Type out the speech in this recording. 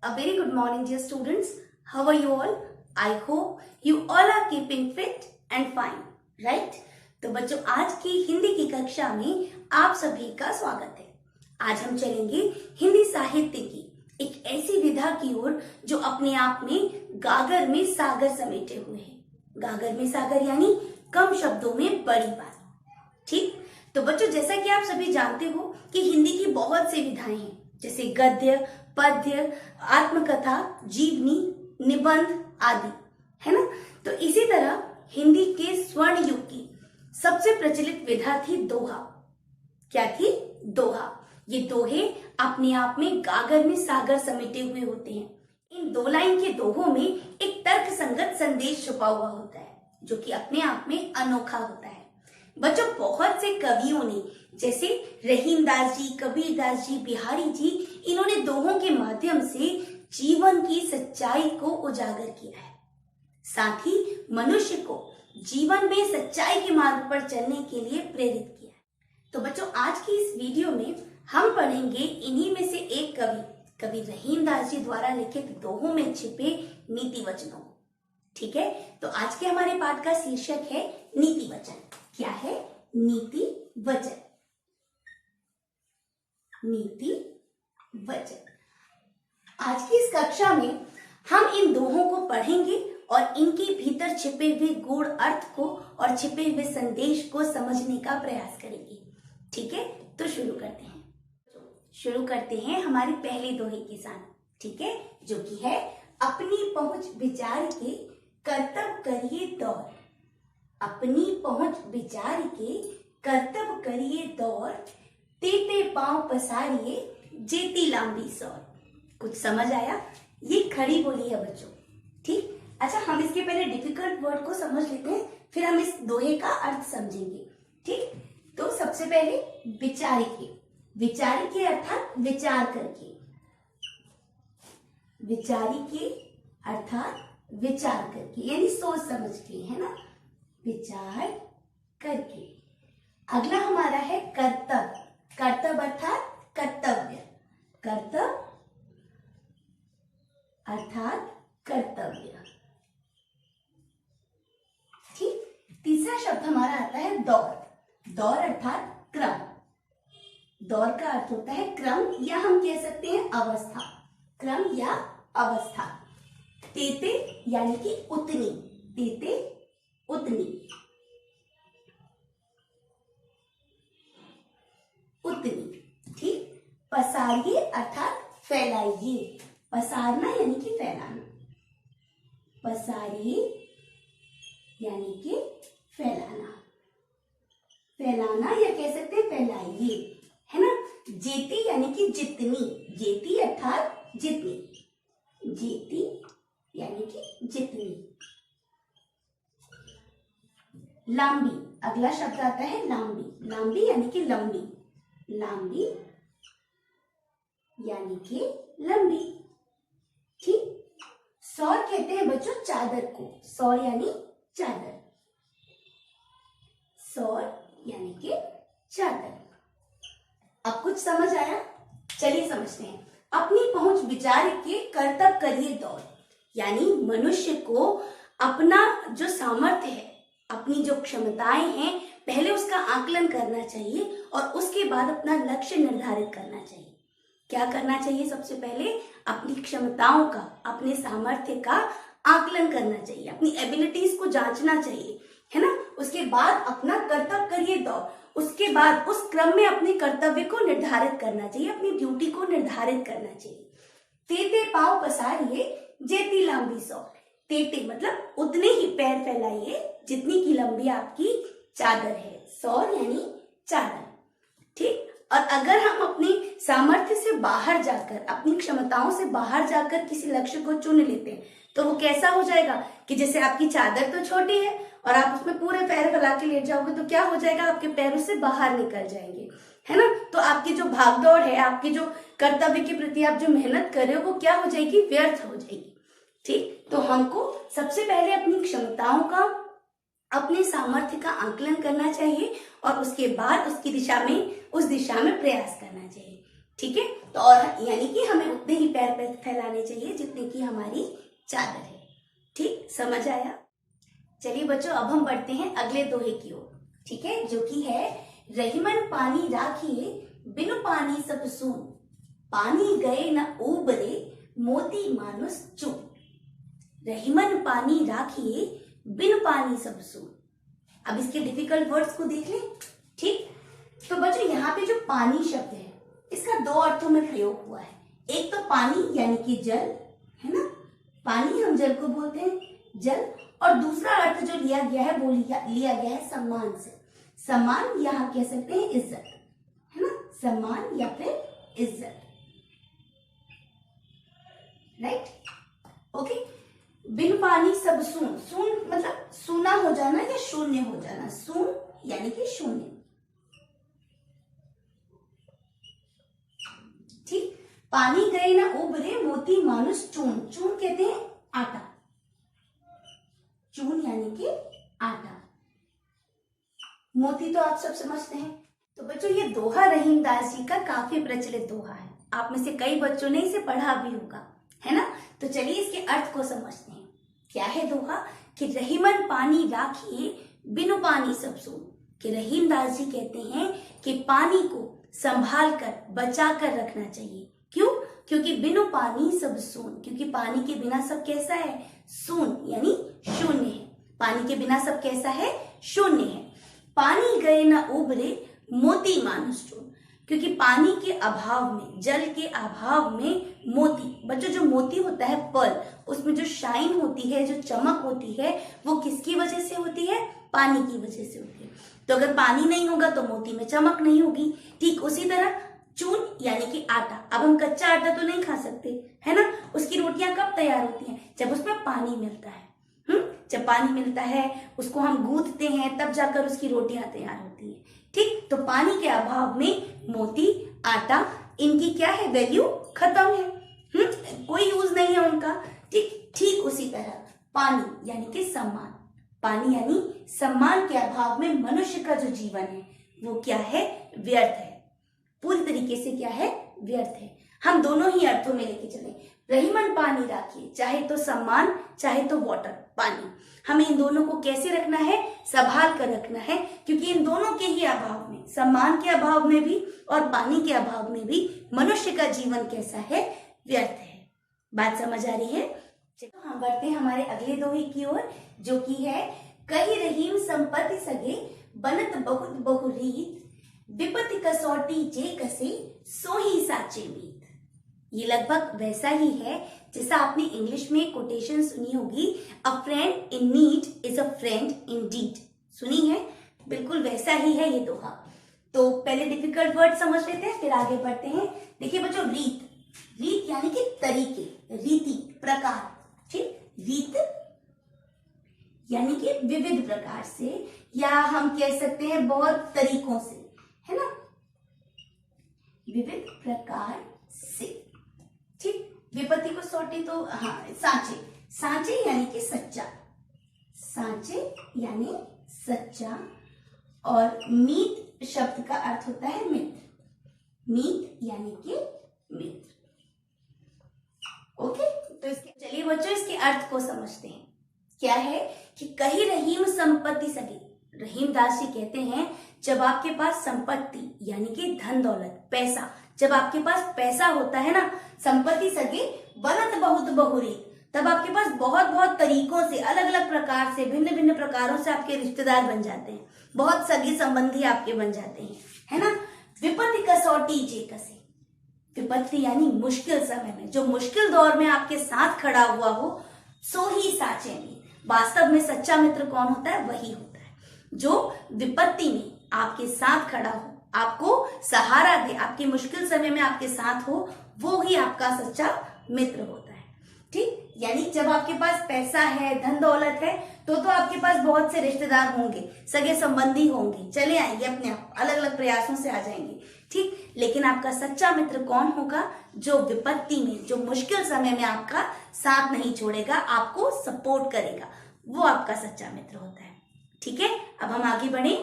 A very good morning, dear students. How are you all? I hope you all are keeping fit and fine, right? तो बच्चों, आज की हिंदी की कक्षा में आप सभी का स्वागत है। आज हम चलेंगे हिंदी साहित्य की एक ऐसी विधा की ओर जो अपने आप में गागर में सागर समेटे हुए है। गागर में सागर यानी कम शब्दों में बड़ी बात। ठीक, तो बच्चों, जैसा कि आप सभी जानते हो कि हिंदी की बहुत सी विधाएं हैं, जैसे गद्य, पद्य, आत्मकथा, जीवनी, निबंध आदि, है ना। तो इसी तरह हिंदी के स्वर्ण युग की सबसे प्रचलित विधा थी दोहा। क्या थी? दोहा। ये दोहे अपने आप में गागर में सागर समेटे हुए होते हैं। इन दो लाइन के दोहों में एक तर्क संगत संदेश छुपा हुआ होता है, जो कि अपने आप में अनोखा होता है। बच्चों, बहुत से कवियों ने, जैसे रहीमदास जी, कबीरदास जी, बिहारी जी, इन्होंने दोहों के माध्यम से जीवन की सच्चाई को उजागर किया है। साथ ही मनुष्य को जीवन में सच्चाई के मार्ग पर चलने के लिए प्रेरित किया है। तो बच्चों, आज की इस वीडियो में हम पढ़ेंगे इन्हीं में से एक कवि रहीमदास जी द्वारा लिखित दोहों में छिपे नीति वचनों को। ठीक है, तो आज के हमारे पाठ का शीर्षक है नीति वचन। क्या है? नीति वचन। नीति वचन। आज की इस कक्षा में हम इन दोहों को पढ़ेंगे और इनके भीतर छिपे हुए गूढ़ अर्थ को और छिपे हुए संदेश को समझने का प्रयास करेंगे। ठीक है, तो शुरू करते हैं हमारे पहले दोहे के साथ। ठीक है, जो कि है अपनी पहुंच विचार के कर्तव्य करिए दौर। अपनी पहुंच विचार के कर्तव्य करिए दौर, तेते पांव पसारिए जेती लांबी सौर। कुछ समझ आया? ये खड़ी बोली है बच्चों। ठीक, अच्छा, हम इसके पहले डिफिकल्ट वर्ड को समझ लेते हैं, फिर हम इस दोहे का अर्थ समझेंगे। ठीक, तो सबसे पहले विचारिके। विचारिके अर्थात विचार करके। विचारिके अर्थात विचार करके, यानी सोच समझ के, है ना। विचार करके। अगला हमारा है कर्तव्य। कर्तव्य अर्थात कर्तव्य। कर्तव्य अर्थात कर्तव्य। ठीक, तीसरा शब्द हमारा आता है दौर। दौर अर्थात क्रम। दौर का अर्थ होता है क्रम, या हम कह सकते हैं अवस्था। क्रम या अवस्था। तेते यानी कि उतनी। तेते उतनी। उतनी। ठीक, पसारिए अर्थात फैलाइए। पसारना यानी कि फैलाना। पसारिए यानी कि फैलाना। फैलाना या कह सकते हैं फैलाइए, है ना। जेती यानी कि जितनी। जेती अर्थात जितनी। जेती यानी कि जितनी। लांबी। अगला शब्द आता है लांबी। लांबी यानी कि लंबी। लांबी यानी कि लंबी। ठीक, सौर कहते हैं बच्चों चादर को। सौर यानी चादर। सौर यानी कि चादर। अब कुछ समझ आया? चलिए समझते हैं। अपनी पहुंच विचार के कर्तव्य करिए दौर, यानी मनुष्य को अपना जो सामर्थ्य है, अपनी जो क्षमताएं हैं, पहले उसका आकलन करना चाहिए और उसके बाद अपना लक्ष्य निर्धारित करना चाहिए। क्या करना चाहिए? सबसे पहले अपनी क्षमताओं का, अपने सामर्थ्य का आकलन करना चाहिए, अपनी एबिलिटीज को जांचना चाहिए, है ना। उसके बाद अपना कर्तव्य करिए दौर। उसके बाद उस क्रम में अपने कर्तव्य को निर्धारित करना चाहिए, अपनी ड्यूटी को निर्धारित करना चाहिए। तेते पांव पसारिए जेती लांबी सौर। तेते मतलब उतने ही पैर फैलाइए जितनी की लंबी आपकी चादर है। सौर यानी चादर। ठीक, और अगर हम अपनी सामर्थ्य से बाहर जाकर, अपनी क्षमताओं से बाहर जाकर किसी लक्ष्य को चुन लेते हैं, तो वो कैसा हो जाएगा कि जैसे आपकी चादर तो छोटी है और आप उसमें पूरे पैर फैला के लेट जाओगे, तो क्या हो जाएगा? आपके पैर उससे बाहर निकल जाएंगे, है ना। तो आपकी जो भागदौड़ है, आपकी जो कर्तव्य के प्रति आप जो मेहनत कर रहे हो, वो क्या हो जाएगी? व्यर्थ हो जाएगी। ठीक, तो हमको सबसे पहले अपनी क्षमताओं का, अपने सामर्थ्य का आकलन करना चाहिए और उसके बाद उस दिशा में प्रयास करना चाहिए। ठीक है, तो और यानी कि हमें उतने ही पैर फैलाने होने चाहिए जितने की हमारी चादर है। ठीक, समझ आया? चलिए बच्चों, अब हम बढ़ते हैं अगले दोहे की ओर। ठीक है, जो कि है रहीमन पानी राखिए बिनु पानी सब सून, पानी गए न उबरे मोती मानुस चून। रहीमन पानी राखिए बिनु पानी सब सून। अब इसके डिफिकल्ट वर्ड्स को देख लें। ठीक, तो बच्चों यहाँ पे जो पानी शब्द है इसका दो अर्थों में प्रयोग हुआ है। एक तो पानी यानी कि जल, है ना, पानी हम जल को बोलते हैं जल, और दूसरा अर्थ जो लिया गया है वो लिया गया है सम्मान से। सम्मान यहाँ कह सकते हैं इज्जत, है ना, सम्मान या फिर इज्जत, राइट? ओके, बिन पानी सब सून। सून मतलब सूना हो जाना या शून्य हो जाना। सून यानी कि शून्य। ठीक, पानी गए ना उबरे मोती मानुस चून। चून कहते हैं आटा, चून यानी कि आटा। मोती तो आप सब समझते हैं। तो बच्चों ये दोहा रहीमदास जी का काफी प्रचलित दोहा है। आप में से कई बच्चों ने इसे पढ़ा भी होगा, है ना? तो चलिए इसके अर्थ को समझते हैं। क्या है दोहा? कि रहीमन पानी राखिए बिनु पानी सब सून। कि रहीमदास जी कहते हैं कि पानी को संभाल कर बचा कर रखना चाहिए। क्यों? क्योंकि बिनु पानी सब सून, क्योंकि पानी के बिना सब कैसा है? सून यानी शून्य है। पानी के बिना सब कैसा है? शून्य है। पानी गए न उबरे मोती मानुस चून। क्योंकि पानी के अभाव में, जल के अभाव में मोती, बच्चों जो मोती होता है पर्ल, उसमें जो शाइन होती है, जो चमक होती है, वो किसकी वजह से होती है? पानी की वजह से होती है। तो अगर पानी नहीं होगा तो मोती में चमक नहीं होगी। ठीक उसी तरह चून यानी कि आटा। अब हम कच्चा आटा तो नहीं खा सकते, है ना? उसकी रोटियां कब तैयार होती हैं? जब उसमें पानी मिलता है। जब पानी मिलता है उसको हम गूंथते हैं, तब जाकर उसकी रोटियां तैयार होती हैं। ठीक, तो पानी के अभाव में मोती, आटा, इनकी क्या है? वैल्यू खत्म है। कोई यूज नहीं है उनका। ठीक उसी तरह पानी यानी कि सम्मान, पानी यानी सम्मान के अभाव में मनुष्य का जो जीवन है वो क्या है? व्यर्थ है। पूरी तरीके से क्या है? व्यर्थ है। हम दोनों ही अर्थों में लेके चले। रहीमन पानी राखिए, चाहे तो सम्मान चाहे तो वाटर, पानी। हमें इन दोनों को कैसे रखना है? संभाल कर रखना है, क्योंकि इन दोनों के ही अभाव में, सम्मान के अभाव में भी और पानी के अभाव में भी मनुष्य का जीवन कैसा है? व्यर्थ है। बात समझ आ रही है? चलो हम बढ़ते हैं हमारे अगले दोहे की ओर, जो कि है कही रहीम संपत्ति सगे बनत बहुत बहुरीत, विपत्ति कसौटी जे कसे सोही साचे मीत। ये लगभग वैसा ही है जैसा आपने इंग्लिश में कोटेशन सुनी होगी, a friend in need is a friend in deed. सुनी है? बिल्कुल वैसा ही है ये दोहा। तो पहले डिफिकल्ट वर्ड समझ लेते हैं, फिर आगे बढ़ते हैं। देखिए बच्चों, रीत, रीत यानी कि तरीके, रीति, प्रकार। ठीक, रीत यानी कि विविध प्रकार से, या हम कह सकते हैं बहुत तरीकों से, है ना, विविध प्रकार से। ठीक, विपत्ति को सौटी तो हाँ, सांचे, सांचे यानी कि सच्चा, सांचे यानी सच्चा। और मीत शब्द का अर्थ होता है मित्र, मीत यानी कि मित्र। ओके, तो इसके चलिए बच्चों इसके अर्थ को समझते हैं। क्या है कि कही रहीम संपत्ति सगी। रहीमदास जी कहते हैं जब आपके पास संपत्ति यानी कि धन दौलत, पैसा, जब आपके पास पैसा होता है ना, संपत्ति सगे बनत बहुत बहुरी, तब आपके पास बहुत बहुत तरीकों से, अलग अलग प्रकार से, भिन्न भिन्न प्रकारों से आपके रिश्तेदार बन जाते हैं, बहुत सगे संबंधी आपके बन जाते हैं, है ना। विपत्ति कसौटी जे कसे, विपत्ति यानी मुश्किल समय में, जो मुश्किल दौर में आपके साथ खड़ा हुआ हो, सो ही साचे में। वास्तव में सच्चा मित्र कौन होता है? वही होता है जो विपत्ति में आपके साथ खड़ा हो, आपको सहारा दे, आपके मुश्किल समय में आपके साथ हो, वो ही आपका सच्चा मित्र होता है। ठीक, यानी जब आपके पास पैसा है, धन दौलत है, तो आपके पास बहुत से रिश्तेदार होंगे, सगे संबंधी होंगे, चले आएंगे, अपने आप अलग अलग प्रयासों से आ जाएंगे। ठीक, लेकिन आपका सच्चा मित्र कौन होगा? जो विपत्ति में, जो मुश्किल समय में आपका साथ नहीं छोड़ेगा, आपको सपोर्ट करेगा, वो आपका सच्चा मित्र होता है। ठीक है, अब हम आगे बढ़े।